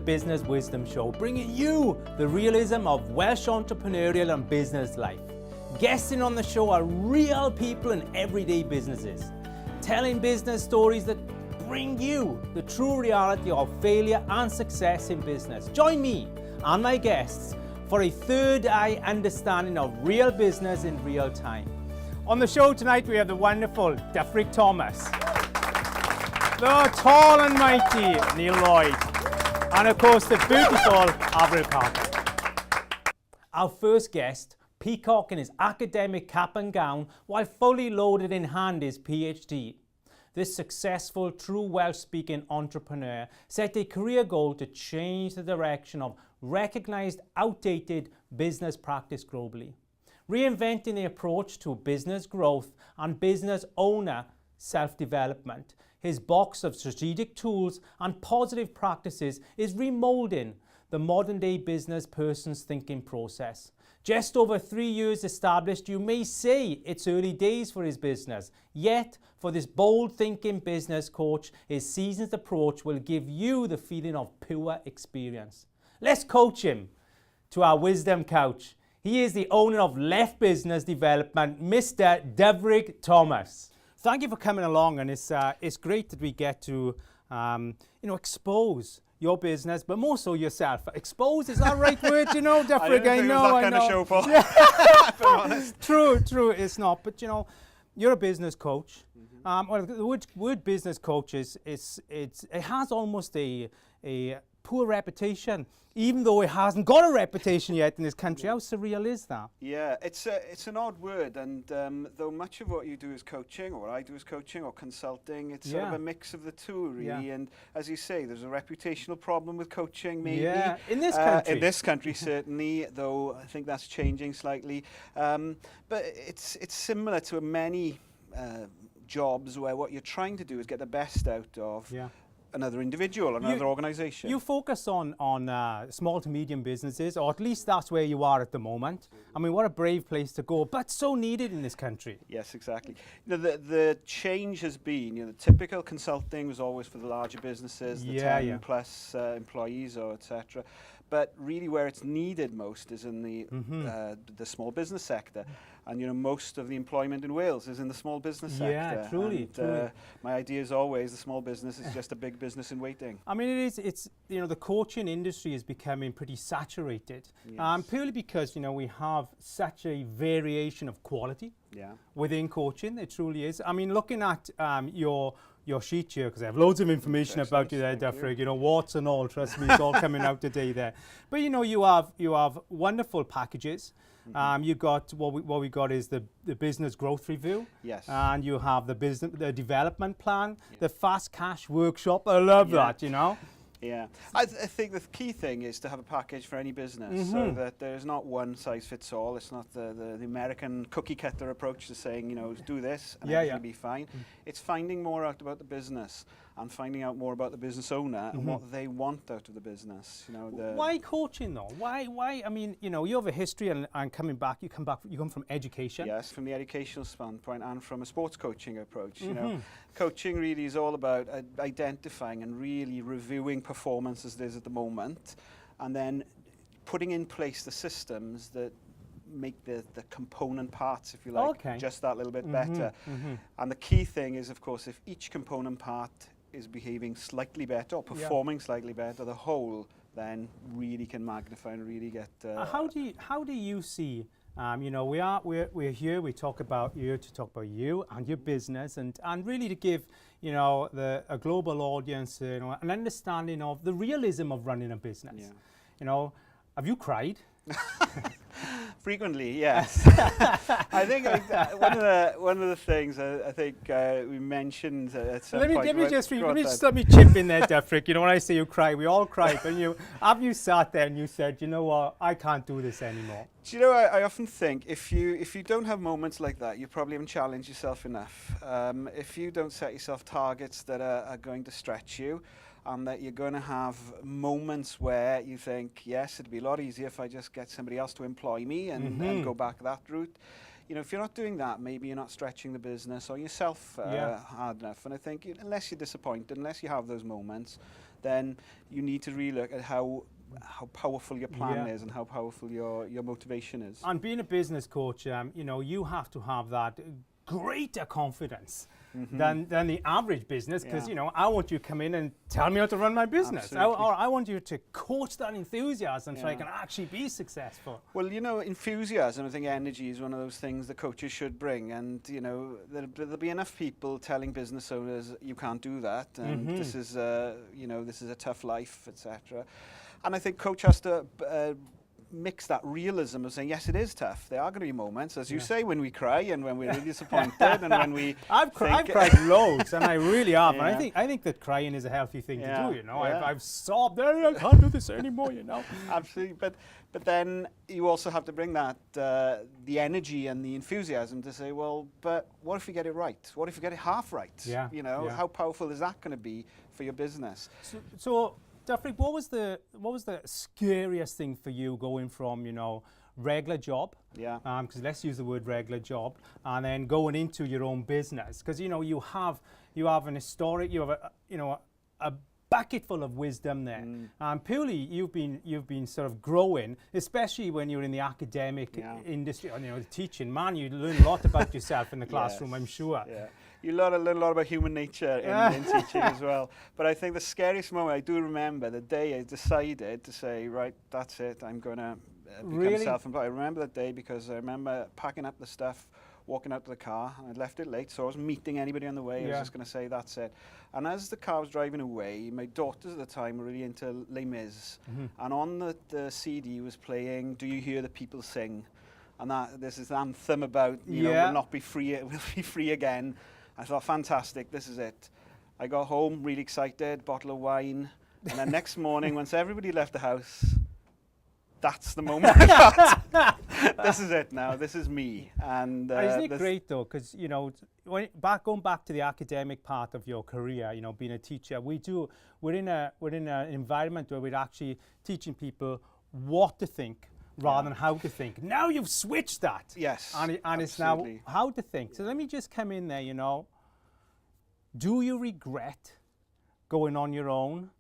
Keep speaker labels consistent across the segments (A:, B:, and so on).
A: Business Wisdom Show, bringing you the realism of Welsh entrepreneurial and business life. Guesting on the show are real people in everyday businesses, telling business stories that bring you the true reality of failure and success in business. Join me and my guests for a third eye understanding of real business in real time. On the show tonight, we have the wonderful Dyfrig Thomas, the tall and mighty Neil Lloyd, and of course the beautiful Avril Parker. Our first guest, peacock in his academic cap and gown while fully loaded in hand his PhD. This successful, true Welsh-speaking entrepreneur set a career goal to change the direction of recognized, outdated business practice globally, reinventing the approach to business growth and business owner self-development. His box of strategic tools and positive practices is remolding the modern-day business person's thinking process. Just over 3 years established, you may say it's early days for his business. Yet, for this bold thinking business coach, his seasoned approach will give you the feeling of pure experience. Let's coach him to our wisdom couch. He is the owner of Left Business Development, Mr. Dyfrig Thomas. Thank you for coming along, and it's great that we get to expose your business, but more so yourself. Expose, is that the right word? Dyfrig, I know.
B: Kind of show, Paul.
A: Yeah.
B: If I'm honest.
A: True, it's not. But you're a business coach. Well, the word business coach it has almost a poor reputation, even though it hasn't got a reputation yet in this country. How surreal is that?
B: Yeah, it's an odd word, and though much of what you do is coaching, or what I do is coaching or consulting, it's sort of a mix of the two, really. Yeah. And as you say, there's a reputational problem with coaching, maybe.
A: Yeah, in this country.
B: In this country, certainly, though I think that's changing slightly. But it's similar to many jobs where what you're trying to do is get the best out of another individual or another organisation.
A: You focus on small to medium businesses, or at least that's where you are at the moment. I mean, what a brave place to go, but so needed in this country.
B: Yes, exactly. The change has been, the typical consulting was always for the larger businesses, the 10 plus employees or etc. But really where it's needed most is in the small business sector. And most of the employment in Wales is in the small business sector.
A: Yeah, truly.
B: My idea is always the small business is just a big business in waiting.
A: I mean, it's the coaching industry is becoming pretty saturated.
B: Yes.
A: Purely because we have such a variation of quality within coaching. It truly is. I mean, looking at your sheet here, because I have loads of information about you there, Dyfrig, warts and all, trust me, it's all coming out today there. But you have wonderful packages. You got what we got is the business growth review.
B: Yes.
A: And you have the development plan, the fast cash workshop. I love that,
B: Yeah, I think the key thing is to have a package for any business, so that there's not one size fits all. It's not the American cookie cutter approach to saying, do this and everything will be fine. It's finding more out about the business and finding out more about the business owner and what they want out of the business.
A: Why coaching though? Why? I mean, you have a history and coming back. You come from education.
B: Yes, from the educational standpoint and from a sports coaching approach. Coaching really is all about identifying and really reviewing performance as it is at the moment, and then putting in place the systems that make the component parts, if you like, just that little bit better. And the key thing is, of course, if each component part is behaving slightly better or performing slightly better, the whole then really can magnify and really get.
A: How do you see? We're here. We talk about you and your business, and really to give a global audience an understanding of the realism of running a business. Yeah. Have you cried?
B: Frequently, yes. I think one of the things I think we mentioned at some point.
A: Let me chip in there, Dyfrig. When I say you cry, we all cry. But have you sat there and you said, you know what, I can't do this anymore?
B: Do you know, I often think if you don't have moments like that, you probably haven't challenged yourself enough. If you don't set yourself targets that are going to stretch you, and that you're going to have moments where you think, yes, it'd be a lot easier if I just get somebody else to employ me and go back that route. If you're not doing that, maybe you're not stretching the business or yourself hard enough. And I think unless you're disappointed, unless you have those moments, then you need to really look at how powerful your plan is and how powerful your motivation is.
A: And being a business coach, you know, you have to have that greater confidence than the average business, because you know, I want you to come in and tell me how to run my business. I want you to coach that enthusiasm so I can actually be successful.
B: Well, you know, enthusiasm, I think energy is one of those things that coaches should bring, and you know, there'll be enough people telling business owners you can't do that, and this is you know, this is a tough life, etc. And I think coach has to mix that realism of saying, yes, it is tough. There are going to be moments, as you say, when we cry and when we're really disappointed and when we
A: I've cried loads, and I really have. And I think that crying is a healthy thing to do, you know. I've sobbed, I can't do this anymore, you know.
B: Absolutely. But then you also have to bring that, the energy and the enthusiasm to say, well, but what if we get it right? What if we get it half right? You know, how powerful is that going to be for your business?
A: So Jeffrey, what was the scariest thing for you going from, you know, regular job? Because let's use the word regular job, and then going into your own business, because you know you have an historic, you have a bucket full of wisdom there, and purely you've been sort of growing, especially when you're in the academic industry, you know, the teaching. Man, you learn a lot about yourself in the classroom, I'm sure.
B: You learn a little lot about human nature in teaching as well. But I think the scariest moment, I do remember the day I decided to say, right, that's it, I'm going to become self-employed. I remember that day because I remember packing up the stuff, walking out to the car, and I'd left it late, so I wasn't meeting anybody on the way. I was just going to say, that's it. And as the car was driving away, my daughters at the time were really into Les Mis, and on the CD was playing Do You Hear the People Sing? And this is the anthem about, you know, we'll not be free, we'll be free again. I thought, fantastic, this is it. I got home really excited, bottle of wine, and then next morning, once everybody left the house, that's the moment I thought, this is it now, this is me. And
A: isn't it great though, because you know, going back to the academic part of your career, you know, being a teacher, we're in an environment where we're actually teaching people what to think rather than how to think. Now you've switched that.
B: Yes,
A: and it's now how to think. So let me just come in there, you know. Do you regret going on your own?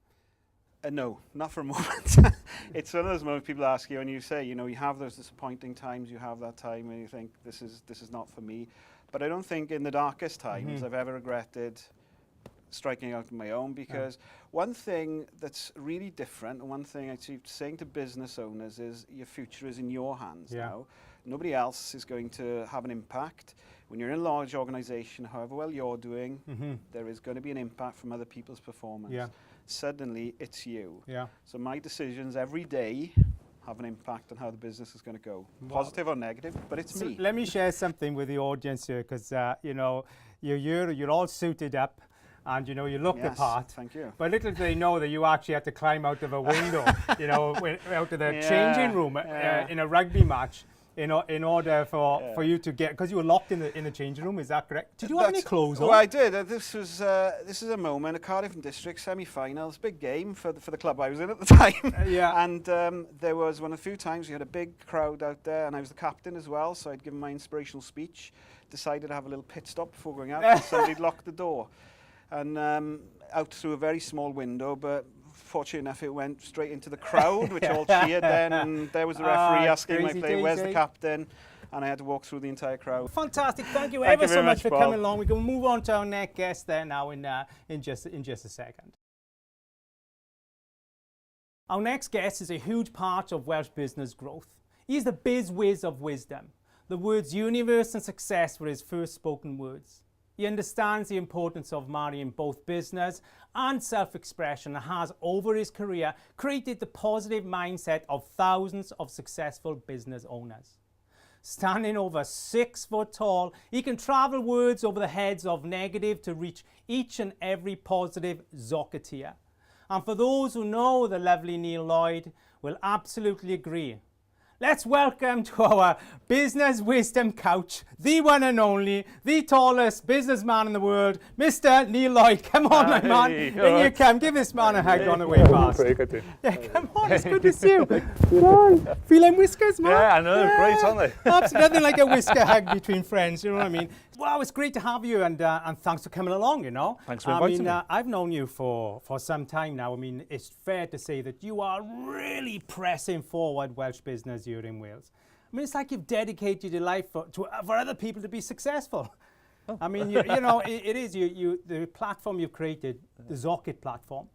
B: No, not for a moment. It's one of those moments people ask you, and you say, you know, you have those disappointing times, you have that time when you think, this is not for me. But I don't think in the darkest times I've ever regretted striking out on my own, because one thing that's really different, and one thing I keep saying to business owners is your future is in your hands now. Nobody else is going to have an impact. When you're in a large organization, however well you're doing, there is going to be an impact from other people's performance. Suddenly, it's you. So my decisions every day have an impact on how the business is going to go, positive or negative, but it's me.
A: Let me share something with the audience here, because you know, you're all suited up, and you know, you look the part.
B: Thank you.
A: But little do they know that you actually had to climb out of a window, you know, out of the changing room in a rugby match, in order for you to get, because you were locked in the changing room. Is that correct? Did you have any clothes on?
B: Well, I did. This is a moment, a Cardiff and District semi-finals, big game for the club I was in at the time. And there was one of the few times we had a big crowd out there, and I was the captain as well, so I'd given my inspirational speech. Decided to have a little pit stop before going out, and somebody locked the door. And out through a very small window, but fortunately enough it went straight into the crowd, which all cheered then, and there was the referee asking my player, where's the captain? And I had to walk through the entire crowd.
A: Fantastic, thank you ever so much for coming along. We can move on to our next guest there now in just a second. Our next guest is a huge part of Welsh business growth. He's the biz whiz of wisdom. The words universe and success were his first spoken words. He understands the importance of marrying both business and self-expression, and has, over his career, created the positive mindset of thousands of successful business owners. Standing over 6 foot tall, he can travel words over the heads of negative to reach each and every positive Zocketeer. And for those who know the lovely Neil Lloyd, will absolutely agree. Let's welcome to our business wisdom couch, the one and only, the tallest businessman in the world, Mr. Neil Lloyd. Come on, my man. In you come. Give this man a hug on the way past. Yeah, come on. It's good to see you. Feeling whiskers, man?
C: Yeah, I know. Great, aren't they?
A: Absolutely. Nothing like a whisker hug between friends. You know what I mean? Wow, it's great to have you, and thanks for coming along. You know,
C: Thanks for inviting me.
A: I've known you for some time now. I mean, it's fair to say that you are really pressing forward Welsh business here in Wales. I mean, it's like you've dedicated your life for other people to be successful. Oh. I mean, you know, it is the platform you've created, the Zocket platform.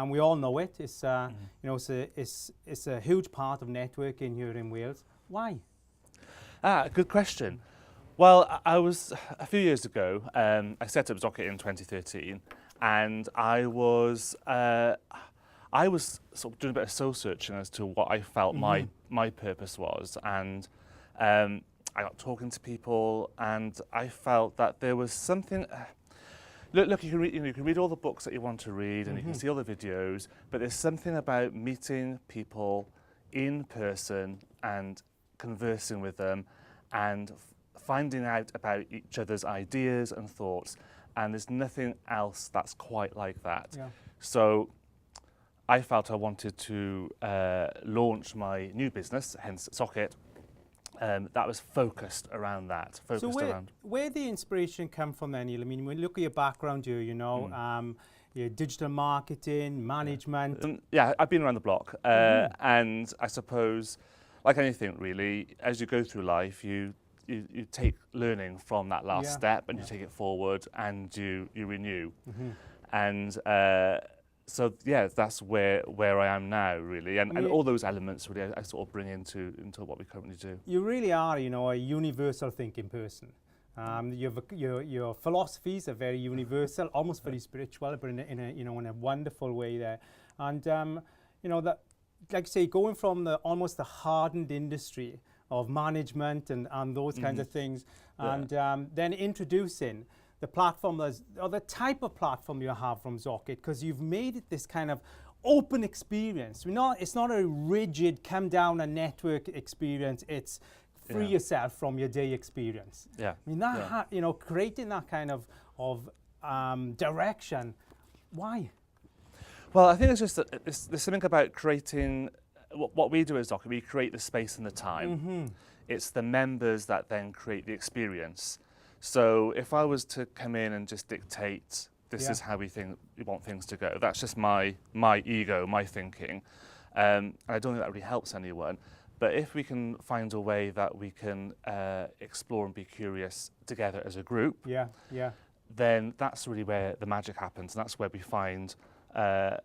A: We all know it. It's you know, it's a huge part of networking here in Wales. Why?
C: Good question. Well, I was a few years ago. I set up Zocket in 2013, and I was sort of doing a bit of soul searching as to what I felt my purpose was, and I got talking to people, and I felt that there was something. Look, you can read all the books that you want to read, and you can see all the videos, but there's something about meeting people in person and conversing with them, and finding out about each other's ideas and thoughts, and there's nothing else that's quite like that. Yeah. So I felt I wanted to launch my new business, hence Zocket, that was focused around that.
A: Where the inspiration come from then, Neil? I mean, when you look at your background here, you know, your digital marketing, management.
C: Yeah, I've been around the block, and I suppose, like anything really, as you go through life, you take learning from that last step, and you take it forward, and you renew. And so yeah, that's where I am now really, and all those elements really I sort of bring into what we currently do.
A: You really are, you know, a universal thinking person. Your philosophies are very universal, almost very spiritual, but in a wonderful way there. And you know, that, like I say, going from almost the hardened industry of management and those kinds of things, and then introducing the platform or the type of platform you have from Zocket, because you've made it this kind of open experience. It's not a rigid come down a network experience. It's free yourself from your day experience.
C: Yeah.
A: I mean, that you know, creating that kind of direction. Why?
C: Well, I think it's just that there's something about creating. What we do as Zocket, we create the space and the time. It's the members that then create the experience. So if I was to come in and just dictate, this is how we want things to go, that's just my ego, my thinking. And I don't think that really helps anyone. But if we can find a way that we can explore and be curious together as a group, then that's really where the magic happens. And that's where we find, I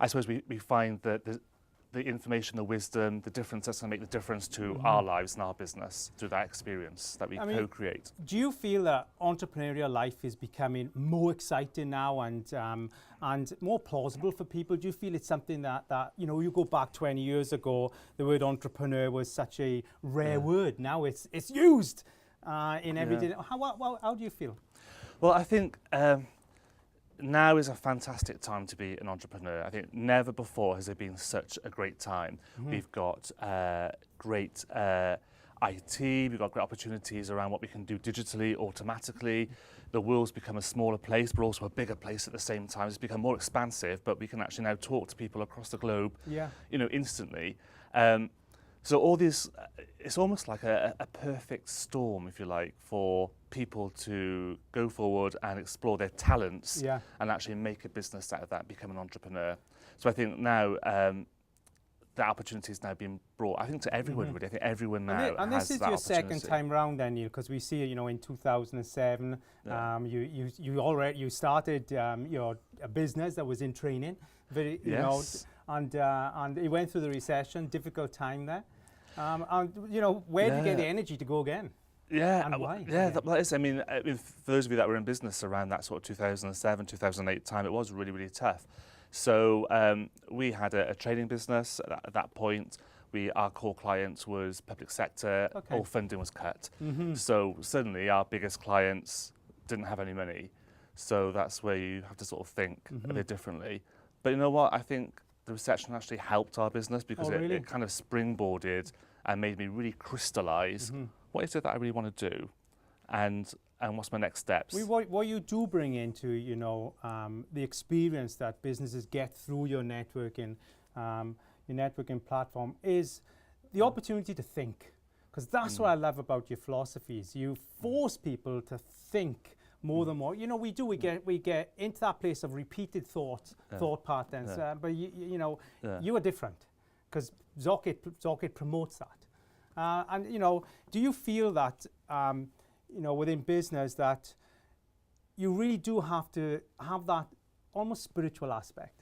C: suppose we find the information, the wisdom, the difference that's going to make the difference to our lives and our business through that experience that we co-create.
A: Do you feel that entrepreneurial life is becoming more exciting now and more plausible for people? Do you feel it's something that you know, you go back 20 years ago, the word entrepreneur was such a rare word. Now it's used in everyday. How do you feel?
C: Well, I think now is a fantastic time to be an entrepreneur. I think never before has there been such a great time. We've got great IT, we've got great opportunities around what we can do digitally, automatically. The world's become a smaller place, but also a bigger place at the same time. It's become more expansive, but we can actually now talk to people across the globe, you know, instantly. So all this, it's almost like a perfect storm, if you like, for people to go forward and explore their talents and actually make a business out of that, become an entrepreneur. So I think now the opportunity is now being brought, I think, to everyone really. I think everyone now has that opportunity.
A: And this is your second time round then, Neil, because we see, you know, in 2007, you started your business that was in training, you know, and it went through the recession, difficult time there. And you know, where did you get the energy to go again?
C: Yeah,
A: and why?
C: That is. I mean, for those of you that were in business around that sort of 2007, 2008 time, it was really, really tough. So we had a trading business at that point. Our core clients was public sector. All funding was cut. So suddenly our biggest clients didn't have any money. So that's where you have to sort of think a bit differently. But you know what? I think the recession actually helped our business because it kind of springboarded and made me really crystallize what is it that I really want to do, and what's my next steps.
A: What you do bring into, you know, the experience that businesses get through your networking platform is the opportunity to think. Because that's what I love about your philosophies. You force people to think more than what, you know, we do. We get into that place of repeated thought patterns. But you know, you are different, because Zocket promotes that. And you know, do you feel that you know, within business that you really do have to have that almost spiritual aspect?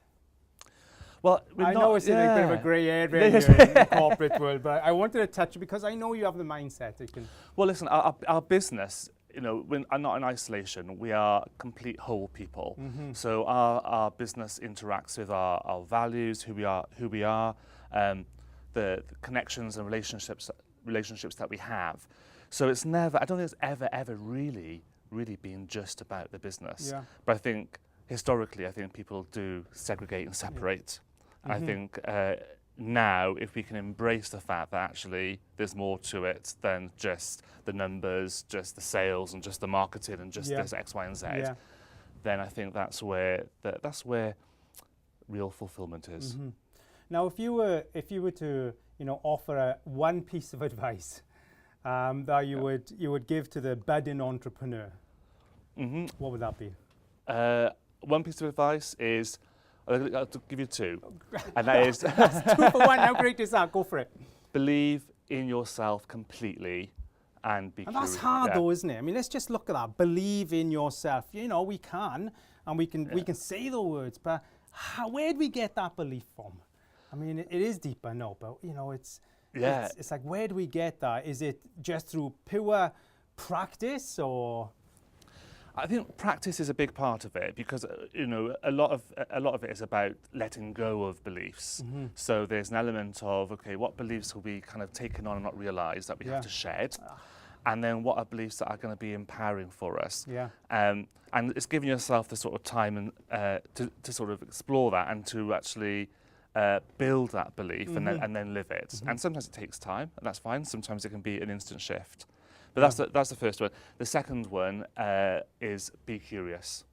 C: Well,
A: I know it's in a bit of a grey area in the corporate world, but I wanted to touch it because I know you have the mindset. You can.
C: Well, listen, our business, you know, we're not in isolation. We are complete whole people. So our business interacts with our values, who we are, the connections and relationships that we have. So it's never, I don't think it's ever really been just about the business.
A: Yeah.
C: But I think historically, I think people do segregate and separate. And I think now, if we can embrace the fact that actually there's more to it than just the numbers, just the sales, and just the marketing, and just this X, Y, and Z, then I think that's where real fulfillment is.
A: Now, if you were to, you know, offer one piece of advice that you would give to the budding entrepreneur, what would that be?
C: One piece of advice is, I'll give you two, and that is
A: 2 for 1. How great is that? Go for it.
C: believe in yourself completely and be curious.
A: That's hard though, isn't it? I mean, let's just look at that. Believe in yourself. You know, we can, and we can say the words, but where do we get that belief from? I mean, it is deep, I know, but you know, it's like, where do we get that? Is it just through pure practice, or?
C: I think practice is a big part of it, because you know, a lot of it is about letting go of beliefs. So there's an element of, okay, what beliefs will be kind of taken on and not realised that we have to shed, and then what are beliefs that are going to be empowering for us. And it's giving yourself the sort of time and to sort of explore that and to actually build that belief and then live it. And sometimes it takes time, and that's fine. Sometimes it can be an instant shift. But that's the first one. The second one is be curious.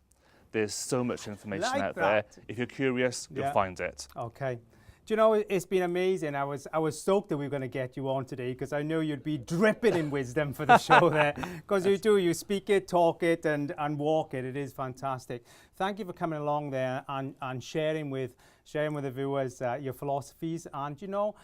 C: There's so much information out there. If you're curious, you'll find it.
A: Okay. Do you know, it's been amazing. I was stoked that we were going to get you on today, because I know you'd be dripping in wisdom for the show there. Because you do, you speak it, talk it, and walk it. It is fantastic. Thank you for coming along there and sharing with the viewers your philosophies. And you know,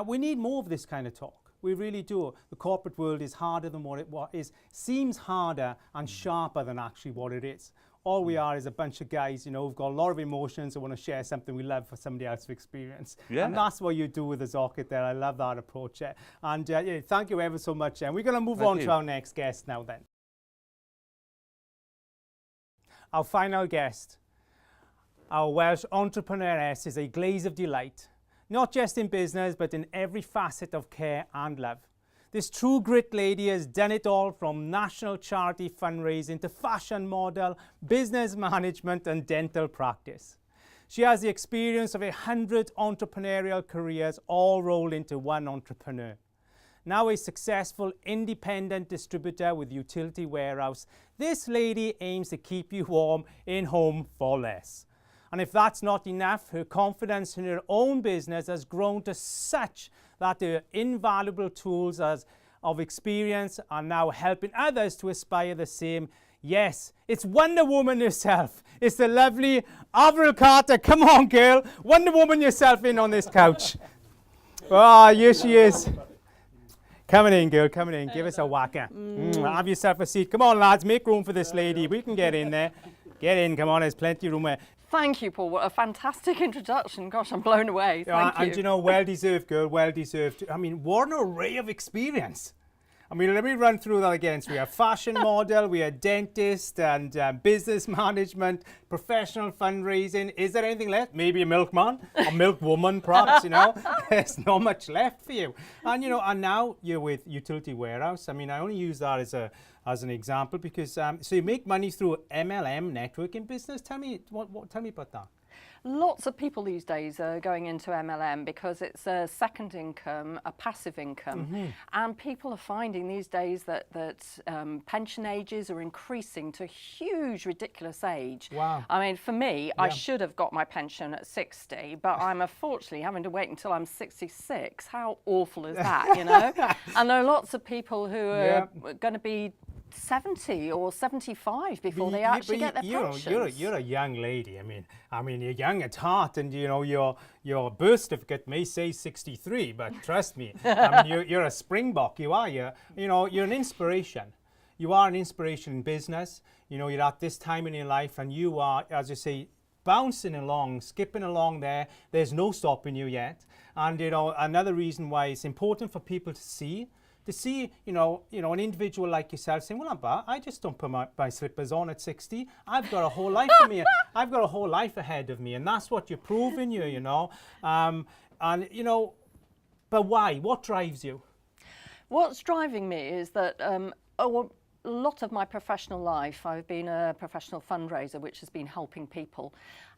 A: we need more of this kind of talk. We really do. The corporate world is harder than what it seems harder and sharper than actually what it is. All we are is a bunch of guys, you know, who've got a lot of emotions and want to share something we love for somebody else to experience. And that's what you do with the Zocket there. I love that approach. And thank you ever so much. And we're going to move on to our next guest now then. Our final guest, our Welsh entrepreneuress, is a glaze of delight. Not just in business, but in every facet of care and love. This true grit lady has done it all, from national charity fundraising to fashion model, business management and dental practice. She has the experience of 100 entrepreneurial careers all rolled into one entrepreneur. Now a successful independent distributor with utility warehouse, this lady aims to keep you warm in home for less. And if that's not enough, her confidence in her own business has grown to such that her invaluable tools of experience are now helping others to aspire the same. Yes, it's Wonder Woman herself. It's the lovely Avril Carter. Come on, girl. Wonder Woman yourself in on this couch. Here she is. Coming in, girl, coming in. Give us a whacker. Have yourself a seat. Come on, lads, make room for this lady. We can get in there. Get in, come on, there's plenty of room there.
D: Thank you, Paul. What a fantastic introduction. Gosh, I'm blown away. Thank you.
A: And you know, well deserved, girl, well deserved. I mean, what an array of experience. I mean, let me run through that again. So we have fashion model, we have dentist and business management, professional fundraising. Is there anything left? Maybe a milkman, a milkwoman, perhaps, you know. There's not much left for you. And, you know, and now you're with utility warehouse. I mean, I only use that as an example because, so you make money through MLM networking business. Tell me about that.
D: Lots of people these days are going into MLM because it's a second income, a passive income, and people are finding these days that pension ages are increasing to a huge, ridiculous age.
A: Wow.
D: I mean, for me, I should have got my pension at 60, but I'm unfortunately having to wait until I'm 66. How awful is that, you know? And there are lots of people who are going to be 70 or 75 before they actually get their pensions.
A: You're a young lady. I mean, you're young at heart, and you know your birth certificate may say 63, but trust me, I mean, you're a springbok. You're an inspiration. You are an inspiration in business. You know, you're at this time in your life, and you are, as you say, bouncing along, skipping along there. There's no stopping you yet. And you know, another reason why it's important for people to see, you know, an individual like yourself saying, well, I just don't put my slippers on at 60. I've got a whole life for me. I've got a whole life ahead of me. And that's what you're proving, you know. And, you know, but why? What drives you?
D: What's driving me is that a lot of my professional life, I've been a professional fundraiser, which has been helping people.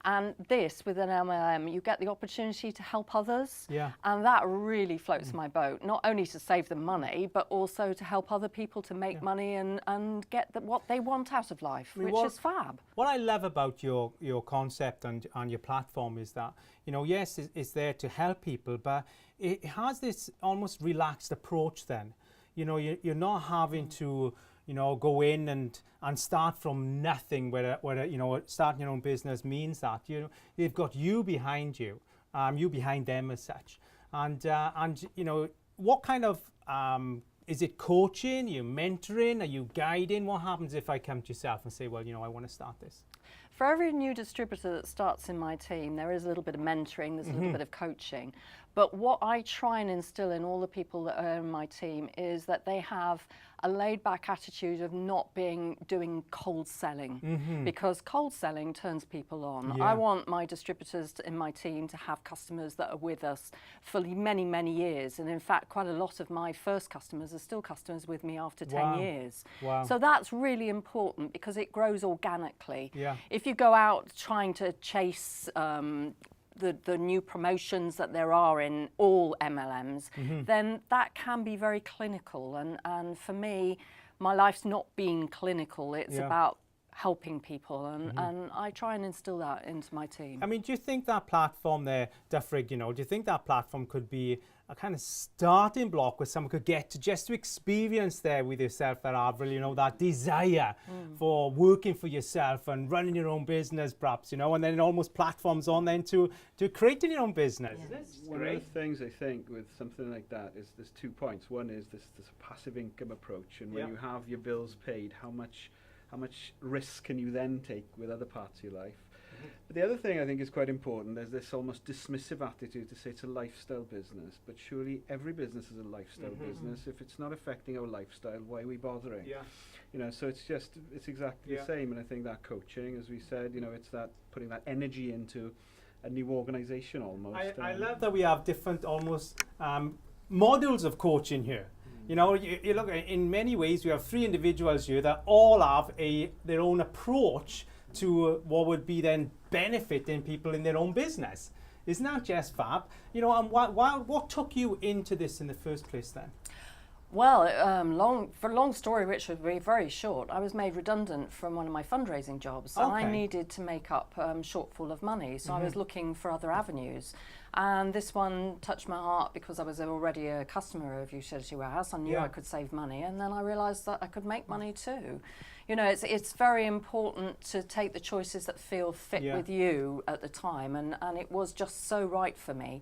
D: And this, with an MLM, you get the opportunity to help others. Yeah. And that really floats my boat, not only to save them money, but also to help other people to make money and get what they want out of life, which is fab.
A: What I love about your concept and your platform is that, you know, yes, it's there to help people, but it has this almost relaxed approach then. You know, you're not having to, you know, go in and start from nothing, where you know, starting your own business means that they've got you behind you, you behind them as such, and you know, what kind of is it coaching? Are you mentoring? Are you guiding? What happens if I come to yourself and say, well, you know, I want to start this?
D: For every new distributor that starts in my team, there is a little bit of mentoring, there's a little bit of coaching. But what I try and instill in all the people that are in my team is that they have a laid-back attitude of not doing cold selling, because cold selling turns people on. I want my distributors in my team to have customers that are with us for many, many years. And in fact, quite a lot of my first customers are still customers with me after 10 years. Wow. So that's really important because it grows organically. Yeah. If you go out trying to chase the new promotions that there are in all MLMs, then that can be very clinical. And for me, my life's not being clinical. It's about helping people, and I try and instill that into my team.
A: I mean, do you think that platform there, Dyfrig, you know, do you think that platform could be a kind of starting block where someone could get to just to experience there with yourself, that Avril, you know, that desire for working for yourself and running your own business, perhaps, you know, and then it almost platforms on then to creating your own business.
B: One of the things I think with something like that is there's 2 points. One is this passive income approach, and when you have your bills paid, how much risk can you then take with other parts of your life? But the other thing I think is quite important, there's this almost dismissive attitude to say it's a lifestyle business, but surely every business is a lifestyle business. If it's not affecting our lifestyle, why are we bothering? Yeah. You know, so it's exactly the same. And I think that coaching, as we said, you know, it's that putting that energy into a new organization almost.
A: I love that we have different almost models of coaching here. You know, you look, in many ways, we have 3 individuals here that all have their own approach to what would be then benefiting people in their own business. Isn't that just fab? You know, and what took you into this in the first place then?
D: Well, long story, which would be very short, I was made redundant from one of my fundraising jobs. Okay. I needed to make up shortfall of money, so I was looking for other avenues. And this one touched my heart because I was already a customer of Utility Warehouse. I knew I could save money, and then I realised that I could make money too. You know, it's very important to take the choices that feel fit with you at the time, and it was just so right for me.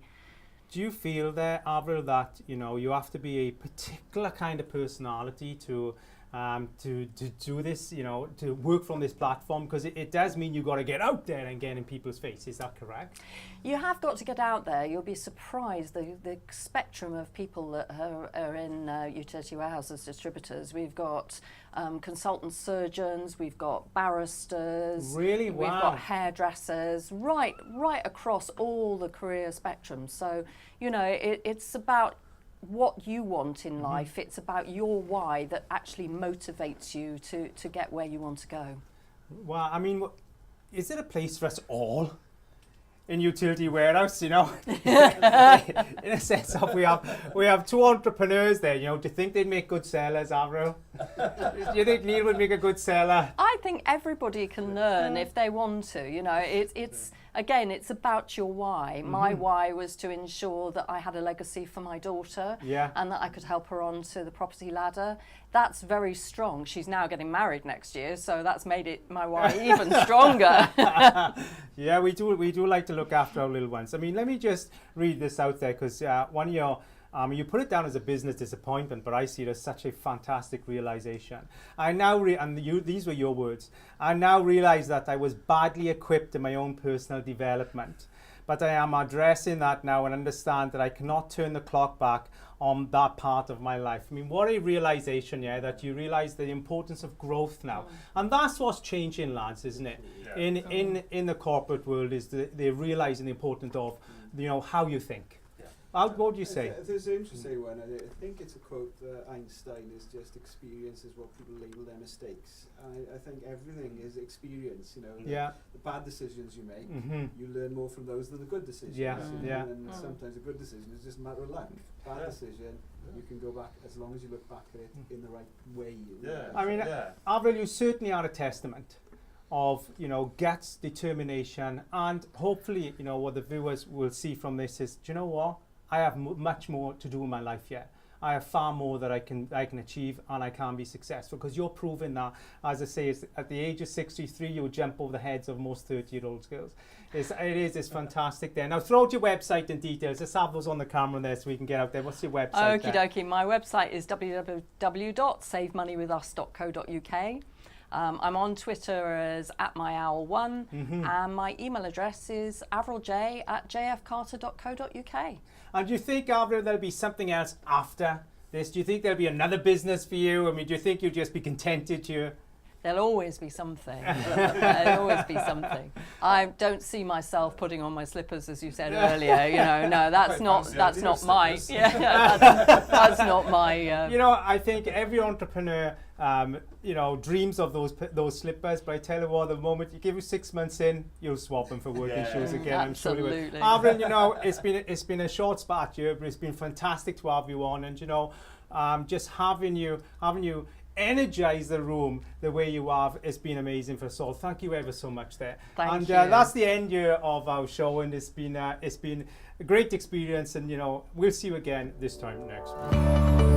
A: Do you feel there, Avril, that, you know, you have to be a particular kind of personality to do this, you know, to work from this platform? Because it does mean you've got to get out there and get in people's face. Is that correct?
D: You have got to get out there. You'll be surprised the spectrum of people that are in Utility Warehouses distributors. We've got consultant surgeons, we've got barristers,
A: really?
D: We've got hairdressers, right across all the career spectrum. So, you know, it's about what you want in life. It's about your why that actually motivates you to get where you want to go.
A: Well, I mean, is it a place for us all? in utility warehouse, you know. In a sense of we have two entrepreneurs there, you know. Do you think they'd make good sellers, Avril? Do you think Neil would make a good seller?
D: I think everybody can learn if they want to. You know, it's again, it's about your why. My why was to ensure that I had a legacy for my daughter, and that I could help her onto the property ladder. That's very strong. She's now getting married next year, so that's made it my why even stronger.
A: Yeah, we do like to look after our little ones. I mean, let me just read this out there, because one of your you put it down as a business disappointment, but I see it as such a fantastic realization. I now these were your words. I now realize that I was badly equipped in my own personal development, but I am addressing that now and understand that I cannot turn the clock back on that part of my life. I mean, what a realization, yeah, that you realize the importance of growth now. And that's what's changing, Lance, isn't it? Yeah. In the corporate world, is they're realizing the importance of, you know, how you think. What would you say?
B: There's an interesting one. I think it's a quote that Einstein is just experience is what people label their mistakes. I think everything is experience, you know. The bad decisions you make, you learn more from those than the good decisions. And sometimes a good decision is just a matter of luck. Bad decision, you can go back, as long as you look back at it in the right way.
A: I mean, Avril, you certainly are a testament of, you know, guts, determination, and hopefully, you know, what the viewers will see from this is, do you know what? I have much more to do in my life yet. I have far more that I can achieve, and I can be successful, because you're proving that, as I say, at the age of 63, you'll jump over the heads of most 30-year-old girls. It's fantastic there. Now, throw out your website and details. Let's have those on the camera there so we can get out there. What's your website?
D: Okie dokie. My website is www.savemoneywithus.co.uk. I'm on Twitter as @myowl1, and my email address is avrilj@jfcarter.co.uk.
A: And do you think, Avril, there'll be something else after this? Do you think there'll be another business for you? I mean, do you think you'll just be contented to...
D: There'll always be something. There'll always be something. I don't see myself putting on my slippers, as you said earlier. You know, no, that's not my. That's not my.
A: You know, I think every entrepreneur, you know, dreams of those slippers. But I tell you what, the moment you give it 6 months in, you'll swap them for working shoes again.
D: Absolutely.
A: I'm sure you will. Avril, you know, it's been a short spat here, but it's been fantastic to have you on, and you know, just having you energize the room the way you have. It's been amazing for us all. Thank you ever so much there.
D: Thank you.
A: That's the end here of our show, and it's been a great experience, and you know, we'll see you again this time next week.